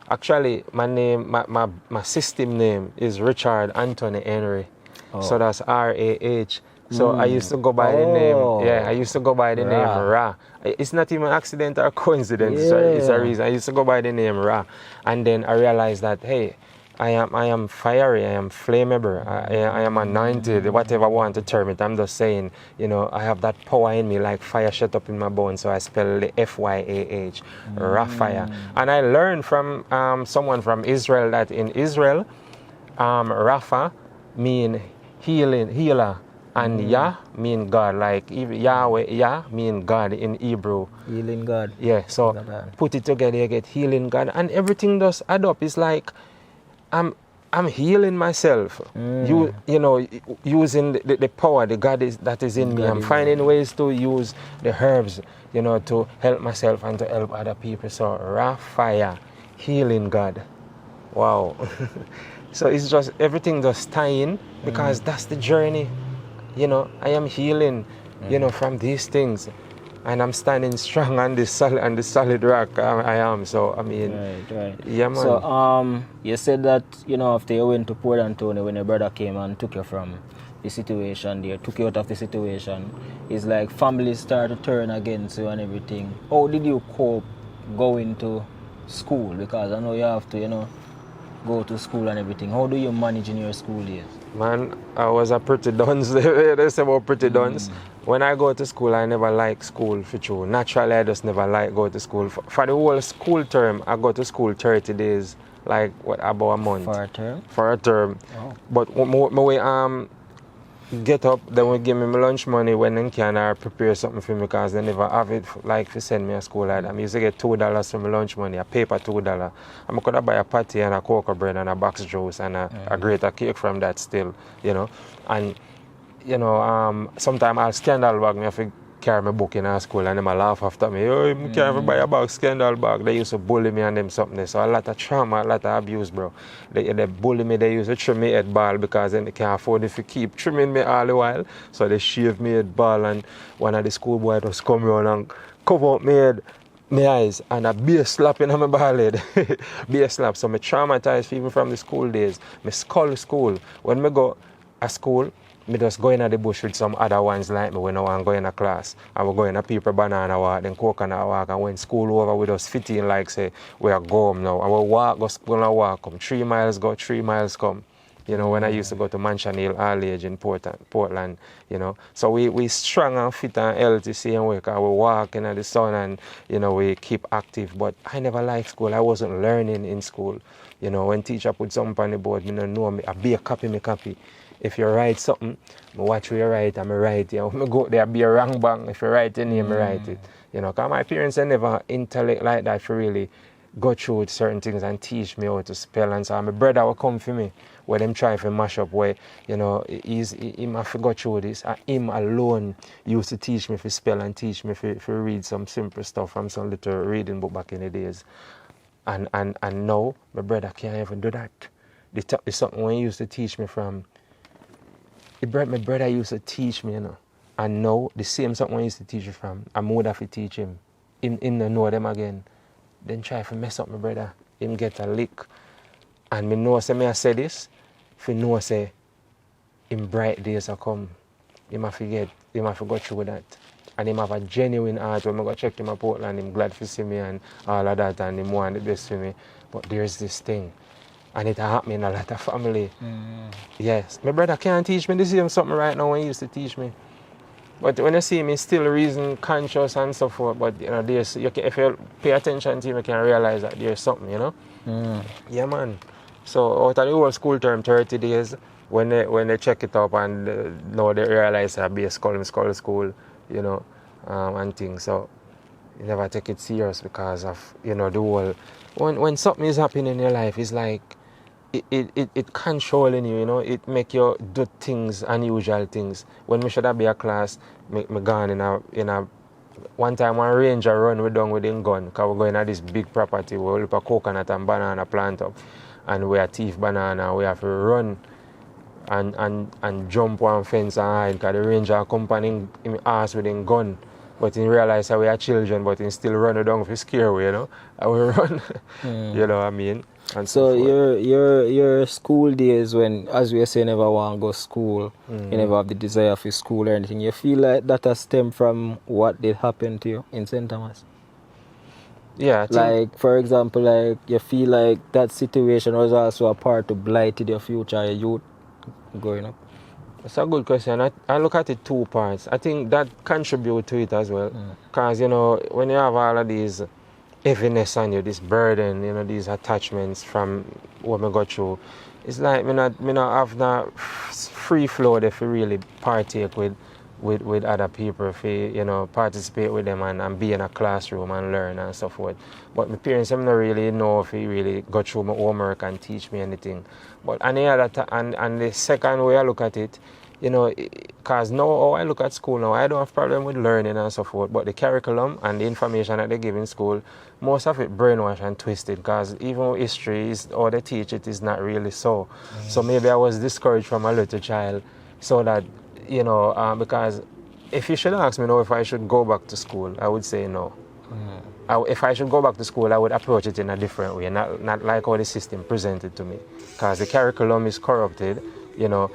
actually, my name, my system name is Richard Anthony Henry. Oh. So that's RAH. So I used to go by the name. Yeah, I used to go by the name Ra. It's not even accident or coincidence. Yeah. It's a reason. I used to go by the name Ra, and then I realized that hey, I am fiery, I am flammable, I am anointed, whatever I want to term it. I'm just saying, you know, I have that power in me like fire shut up in my bones, so I spell the F-Y-A-H, RahFyah. And I learned from someone from Israel that in Israel, Rafah mean healer, and Yah mean God, like Yahweh, Yah mean God in Hebrew. Healing God. Yeah, so put it together, you get healing God, and everything does add up. It's like, I'm healing myself. You know, using the power, the God that is in me. I'm finding ways to use the herbs, you know, to help myself and to help other people. So RahFyah, healing God. Wow. So it's just everything just tying because that's the journey. You know, I am healing, you know, from these things. And I'm standing strong on the solid rock. I am. So I mean, right. Yeah, man. So you said that, you know, after you went to Port Antonio, when your brother came and took you from the situation there, took you out of the situation, it's like families start to turn against you and everything. How did you cope going to school? Because I know you have to, you know, go to school and everything. How do you manage in your school days? Man, I was a pretty dunce. They say about pretty dunce. When I go to school, I never like school for true. Naturally, I just never like go to school. For the whole school term, I go to school 30 days, like what, about a month. For a term? For a term. Oh. But my way get up, then we give me my lunch money when they can prepare something for me because they never have it like to send me to school like that. I used to get $2 from my lunch money, a paper $2. I could buy a patty and a cocoa bread and a box juice and a greater cake from that still, you know. And you know, sometimes I'll scandal bag me if I carry my book in our school and them a laugh after me. Oh, you can't even buy a bag, scandal bag. They used to bully me and them something. So a lot of trauma, a lot of abuse, bro. They bully me, they used to trim me head ball because then they can't afford if you keep trimming me all the while. So they shave me head ball and one of the schoolboys just come around and cover up my head, my eyes, and a beer slap in my ball head. Beer slap. So me traumatized even from the school days. Me skull school. When me go to school, me just go in the bush with some other ones like me when I want to go in a class. I will go in a paper banana walk, then coconut walk, and when school over, we just fit in like say, we are go home now. I will walk, go school and walk, come 3 miles, go 3 miles, come. You know, when I used to go to Mansion Hill all age in Portland, you know. So we strong and fit and healthy same way, because we walk in the sun and, you know, we keep active. But I never liked school. I wasn't learning in school. You know, when teacher put something on the board, me don't know me. I be a copy, me copy. If you write something, I watch what you write and I write. You know, I go there, be a wrong bang. If you write your name, I write it. You know, because my parents are never intellect like that to really go through certain things and teach me how to spell. And so my brother will come for me where them try to mash up where, you know, he have to go through this. And him alone used to teach me to spell and teach me to read some simple stuff from some little reading book back in the days. And now my brother can't even do that. It's something when he used to teach me from. My brother used to teach me, you know. And now the same something when he used to teach me from, I'm more have to teach him. Him no know them again. Then try to mess up my brother. Him get a lick. And me know say me I say this, if you know say him bright days are come. Him have to go through that. And him have a genuine heart when I go check him at Portland, him glad to see me and all of that, and him want the best for me. But there's this thing. And it happen in a lot of family. Yes. My brother can't teach me the same something right now when he used to teach me. But when you see me still reason conscious and so forth, but you know, if you pay attention to him, you can realize that there's something, you know? Yeah, man. So out of the whole school term, 30 days, when they check it up and now they realize I'll be a skull school, you know, and things. So you never take it serious because of, you know, the whole... When something is happening in your life, it's like it controlling you, you know. It make you do things, unusual things. When we should have be a class, me gone in a one time one ranger run we down with him gun because we're going at this big property where we put coconut and banana plant up and we are thief banana, we have to run and jump one fence and hide because the ranger accompanying him ass with him gun. But he realized that we are children, but he still run down for scare we, you know. And we run, you know what I mean? And so your school days when, as we say, you never want to go to school, you never have the desire for school or anything, you feel like that has stemmed from what did happen to you in St. Thomas? Yeah. Like, for example, like you feel like that situation was also a part to blighted your future, your youth growing up? It's a good question. I look at it two parts. I think that contribute to it as well. Because, you know, when you have all of these heaviness on you, this burden, you know, these attachments from what I go through, it's like me not have that free flow there to really partake with other people, if you know, participate with them and be in a classroom and learn and so forth. But my parents don't really know if they really go through my homework and teach me anything. But and the second way I look at it, you know, because now how I look at school now, I don't have problem with learning and so forth, but the curriculum and the information that they give in school, most of it brainwashed and twisted, because even history is, or they teach it is not really so. So maybe I was discouraged from a little child, so that, you know, because if you should ask me now if I should go back to school, I would say no. If I should go back to school, I would approach it in a different way, not like how the system presented to me, because the curriculum is corrupted, you know.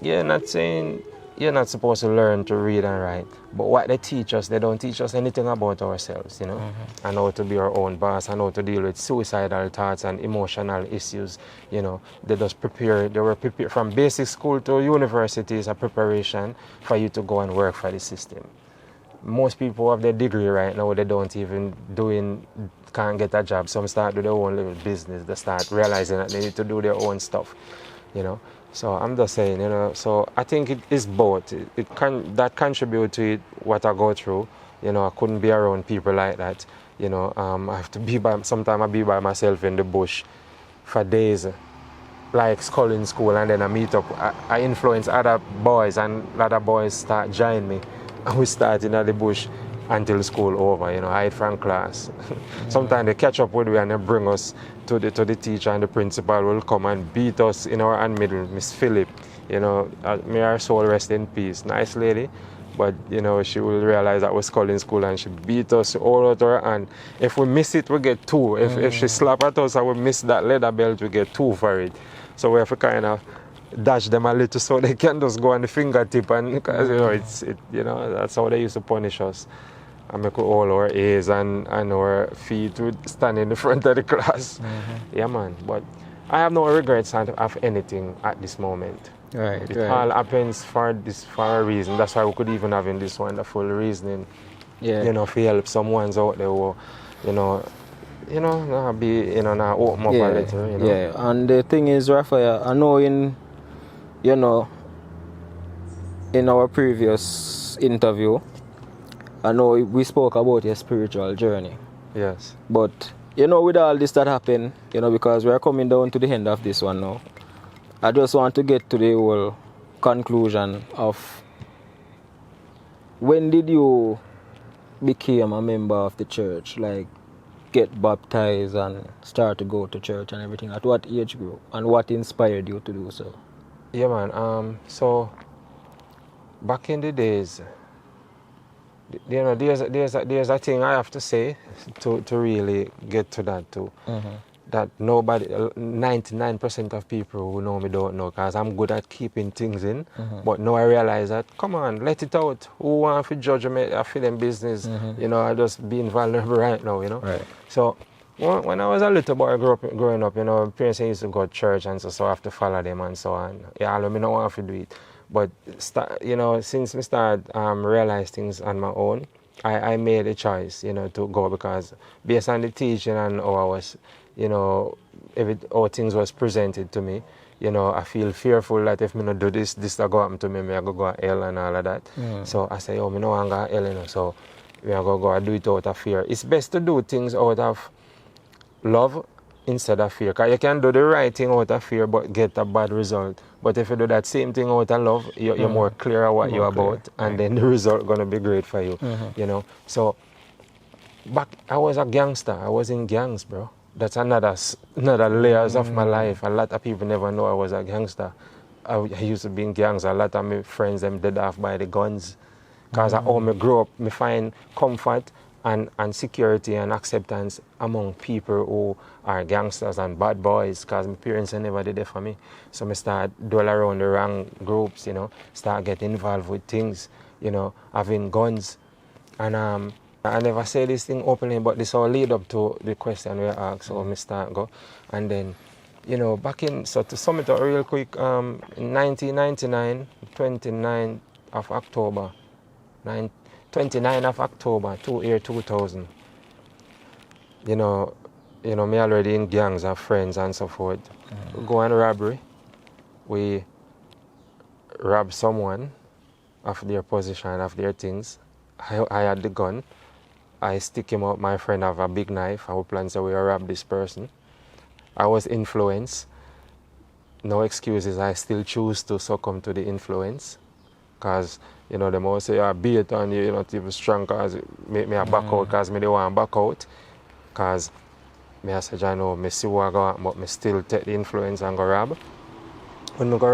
You're not saying you're not supposed to learn to read and write, but what they teach us, they don't teach us anything about ourselves, you know, and how to be our own boss and how to deal with suicidal thoughts and emotional issues, you know. They were prepared from basic school to university is a preparation for you to go and work for the system. Most people have their degree right now, they don't even can't get a job. Some start do their own little business, they start realizing that they need to do their own stuff, you know. So I'm just saying, you know, so I think it is both. That contribute to it, what I go through. You know, I couldn't be around people like that. You know, I have to sometimes I be by myself in the bush for days, like school in school, and then I meet up. I influence other boys, and other boys start joining me, and we start in the bush until school over, you know, hide from class. Sometimes they catch up with me and they bring us to the teacher, and the principal will come and beat us in our hand middle, Miss Phillip. You know, may her soul rest in peace. Nice lady, but you know, she will realize that we're school in school and she beat us all out her hand. If we miss it, we get 2. If she slap at us and we miss that leather belt, we get 2 for it. So we have to kind of dash them a little so they can just go on the fingertip, and because you know you know, that's how they used to punish us. And make all our A's and our feet would stand in the front of the class. Yeah, man. But I have no regrets of anything at this moment. Right. It all happens for a reason. That's why we could even have in this wonderful reasoning. Yeah. You know, to help someone out there who, you know, now be, you know, now open up a little, you know. Yeah. And the thing is, Rafyah, I know in our previous interview, I know we spoke about your spiritual journey. Yes. But, you know, with all this that happened, you know, because we're coming down to the end of this one now, I just want to get to the whole conclusion of when did you become a member of the church? Like, get baptized and start to go to church and everything? At what age group? And what inspired you to do so? Yeah, man. So back in the days, you know, there's a thing I have to say to really get to that too. That nobody, 99% of people who know me don't know, because I'm good at keeping things in. But now I realize that, come on, let it out. Who want to judge me? I feel them business. You know, I just being vulnerable right now, you know. Right. So when I was a little boy growing up, you know, parents used to go to church and so I have to follow them and so on. Yeah, I don't want to do it. But, you know, since I started realize things on my own, I made a choice, you know, to go, because based on the teaching and how I was, you know, how things was presented to me, you know, I feel fearful that if I don't do this will go happen to me, I go to hell and all of that. So I say, oh, I don't want to go to hell, you know, so I go and do it out of fear. It's best to do things out of love instead of fear, because you can do the right thing out of fear but get a bad result. But if you do that same thing out of love, you're more clear on what you're about, and then the result going to be great for you, you know. So back, I was a gangster. I was in gangs, bro. That's another layers of my life. A lot of people never know I was a gangster. I used to be in gangs. A lot of my friends, them dead off by the guns. Because I how me grew up, me find comfort and security and acceptance among people who are gangsters and bad boys, because my parents never did it for me. So I start dwell around the wrong groups, you know, start getting involved with things, you know, having guns. And I never say this thing openly, but this all lead up to the question we asked, so I start go. And then, you know, back in, so to sum it up real quick, in 1999, 29th of October, 29th of October, year 2000. You know, me already in gangs of friends and so forth. We go on robbery. We rob someone of their position, of their things. I had the gun. I stick him up. My friend have a big knife. Our plan so we rob this person. I was influenced. No excuses. I still choose to succumb to the influence. Because, you know, the most say, I beat on you, you're not even strong, because it make me a back out, because me don't want to back out. Because I said, I know, I see what I got, but I still take the influence and go rob. When I go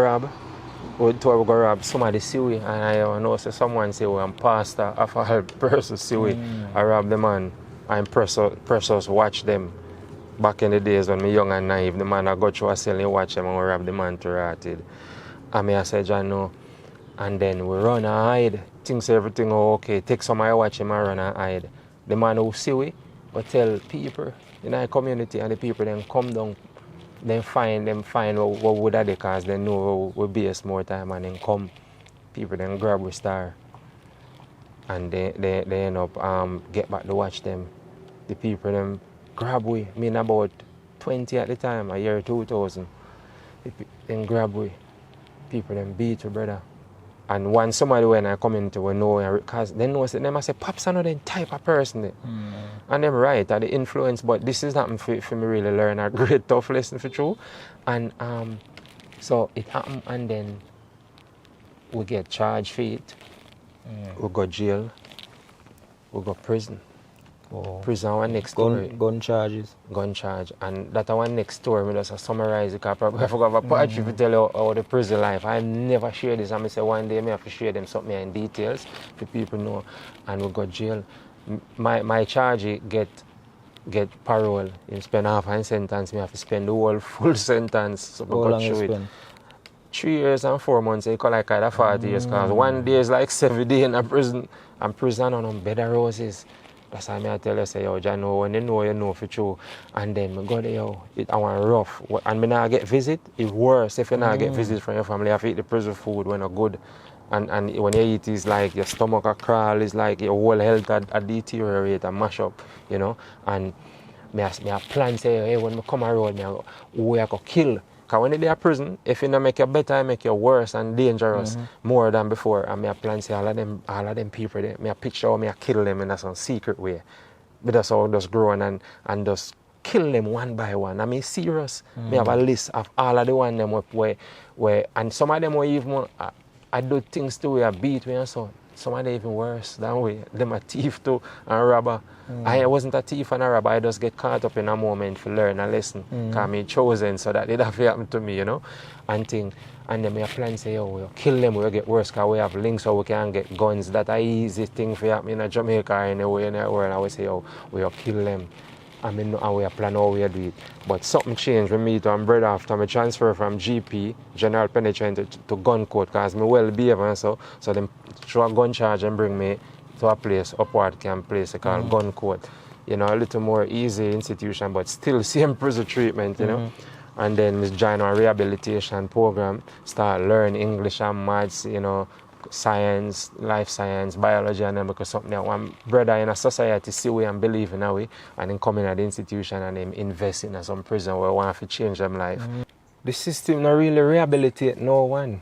rob, somebody see we, and I know say someone say, I'm pastor, of a help person see we, I rob the man, and precious watch them. Back in the days when I young and naive, the man I go through a cell and watch him and rob the man to rotted. And I said, I know. And then we run and hide, thinks everything okay, take somebody watch him and run and hide. The man who see we will tell people in our community, and the people then come down, then find what would they, because they know we base more time, and then come, people then grab we star. And they end up get back to watch them. The people then grab we, mean about 20 at the time, a year 2000. Then grab we, people then beat we, brother. And when somebody when I come into we know, because they know say them I say Pops are not the type of person. And them right are the influence, but this is not for me really learn a great tough lesson for true. And so it happened, and then we get charged for it. We go jail, we go prison. Prison our next story. Gun charges. Gun charge. And that our next story, I just summarize it, because I forgot about poetry to tell you how the prison life. I never share this. I say one day I have to share them something in details for people know. And we go jail. My charge get parole. You spend half a sentence, I have to spend the whole full sentence. So how long you spend? 3 years and 4 months, I call like 40 years, because 1 day is like 7 days in a prison. And prison on bed of roses. That's why I tell you, say, yo, John, when you know for true. And then I go there, yo, I want rough. And I get visit, it's worse. If you not get visit from your family, you have to eat the prison food when it's good. And when you eat, it's like your stomach a crawl, it's like your whole health a deteriorate and mash up, you know. And I plan, say, hey, when I come around, I go, who I go kill. Because when you're in prison, if you don't make you better, it make you worse and dangerous more than before. And I plan to say all of them people there, I picture how I kill them in some secret way. But that's how I just grow and just kill them one by one. I mean serious. I have a list of all of the ones them where and some of them were even I do things to where I beat me and so. some of them even worse than we. Them a thief too and a robber. I wasn't a thief and a robber. I just get caught up in a moment to learn a lesson. Because I'm chosen so that it have to happen to me, you know, and thing. And then I plan say, yo, we'll kill them, we'll get worse because we have links so we can get guns. That's an easy thing for happen in Jamaica or anywhere in the world. And we say, yo, we'll kill them. I mean, and we plan how we do it. But something changed with me to my brother after I transfer from GP, General Penetrant, to gun court because I well behaved and so them throw a gun charge and bring me to a place, upward camp place called gun court. You know, a little more easy institution, but still same prison treatment, you know. And then we join a rehabilitation program, start learn English and maths, you know, science, life science, biology, and then because something that one brother in a society see we and believe in a way, and then come in at the institution and then invest in some prison where want to change them life. The system not really rehabilitate no one.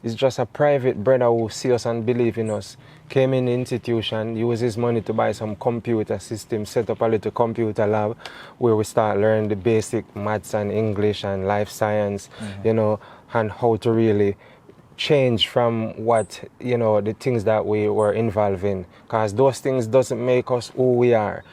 It's just a private brother who see us and believe in us. Came in the institution, used his money to buy some computer system, set up a little computer lab where we start learning the basic maths and English and life science, you know, and how to really change from what, you know, the things that we were involved in. Because those things doesn't make us who we are.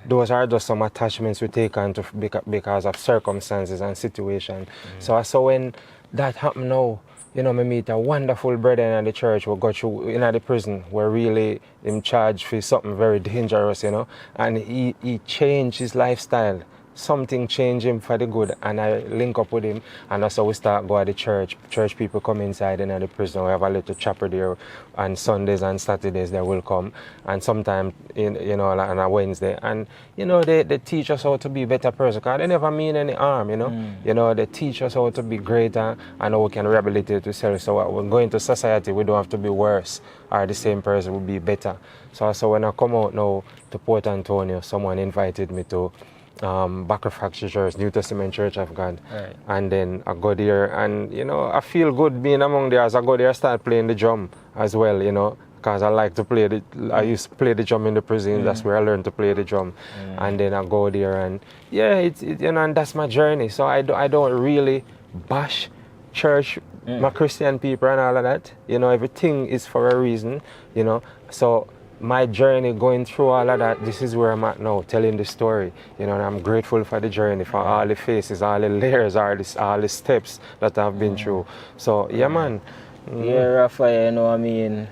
Those are just some attachments we take on to because of circumstances and situation. So when that happened now, you know, I meet a wonderful brother in the church who got through in the prison, were really in charge for something very dangerous, you know, and he changed his lifestyle. Something changed him for the good, and I link up with him, and that's how we start going to the church. Church people come inside in the prison. We have a little chapel there, and Sundays and Saturdays they will come, and sometimes you know on a Wednesday, and you know they teach us how to be a better person. Cause they never mean any harm, you know. You know they teach us how to be greater and how we can rehabilitate ourselves. So when we go into society, we don't have to be worse, or the same person will be better. So when I come out now to Port Antonio, someone invited me to Fracture Church, New Testament Church of God. Right. And then I go there and, you know, I feel good being among there. As I go there, I start playing the drum as well, you know, because I like to play I used to play the drum in the prison. That's where I learned to play the drum. And then I go there and, yeah, it's you know, and that's my journey. So I don't really bash church, my Christian people and all of that. You know, everything is for a reason, you know. So my journey going through all of that, this is where I'm at now, telling the story. You know, and I'm grateful for the journey, for all the faces, all the layers, all the steps that I've been through. So, yeah, man. Yeah, Rafyah, you know what I mean?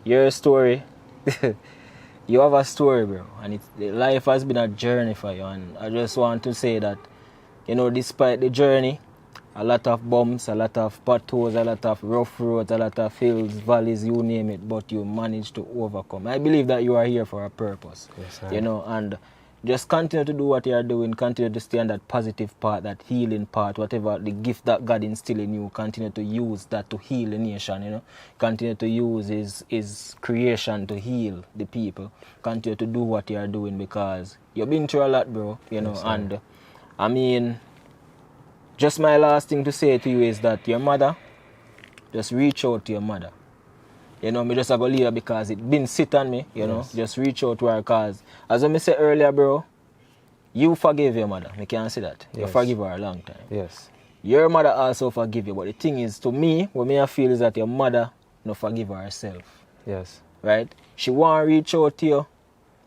Your story, you have a story, bro. And life has been a journey for you. And I just want to say that, you know, despite the journey, a lot of bumps, a lot of potholes, a lot of rough roads, a lot of hills, valleys, you name it, but you managed to overcome. I believe that you are here for a purpose, Yes, you know, and just continue to do what you are doing, continue to stay on that positive part, that healing part, whatever the gift that God instilled in you, continue to use that to heal the nation, you know, continue to use his creation to heal the people, continue to do what you are doing because you've been through a lot, bro, you know, Yes, and I mean, just my last thing to say to you is that your mother, just reach out to your mother. You know, me just go leave her because it been sit on me, you know. Just reach out to her because, as I said earlier, bro, you forgive your mother. I can't say that. You forgive her a long time. Yes. Your mother also forgive you. But the thing is, to me, what I feel is that your mother no forgive herself. Yes. Right? She want to reach out to you,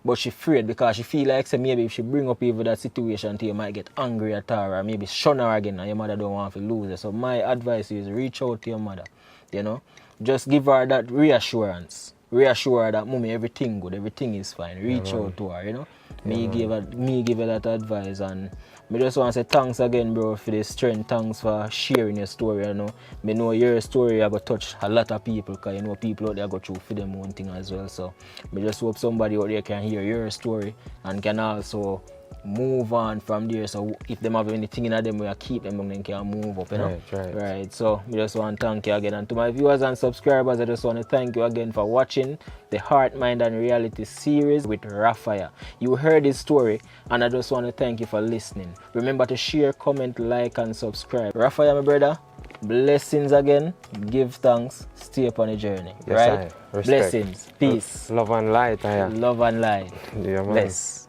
but she afraid because she feel like say maybe if she bring up even that situation to you, might get angry at her or maybe shun her again and your mother don't want to lose her. So my advice is reach out to your mother, you know. Just give her that reassurance. Reassure her that mommy everything good, everything is fine. Reach out to her, you know. Me give her that advice and me just want to say thanks again, bro, for the strength. Thanks for sharing your story, you know. Me know your story I got touch a lot of people because you know people out there go through for them own thing as well. So me just hope somebody out there can hear your story and can also move on from there. So if them have anything in them, we keep them and then can move up, you know. Right. So we just want to thank you again. And to my viewers and subscribers, I just want to thank you again for watching the Heart, Mind and Reality series with RahFyah. You heard his story and I just want to thank you for listening. Remember to share, comment, like and subscribe. RahFyah, my brother, blessings again. Give thanks. Stay upon the journey. Yes, right? Blessings. Peace. Love and light. Love and light. Yeah, man. Bless.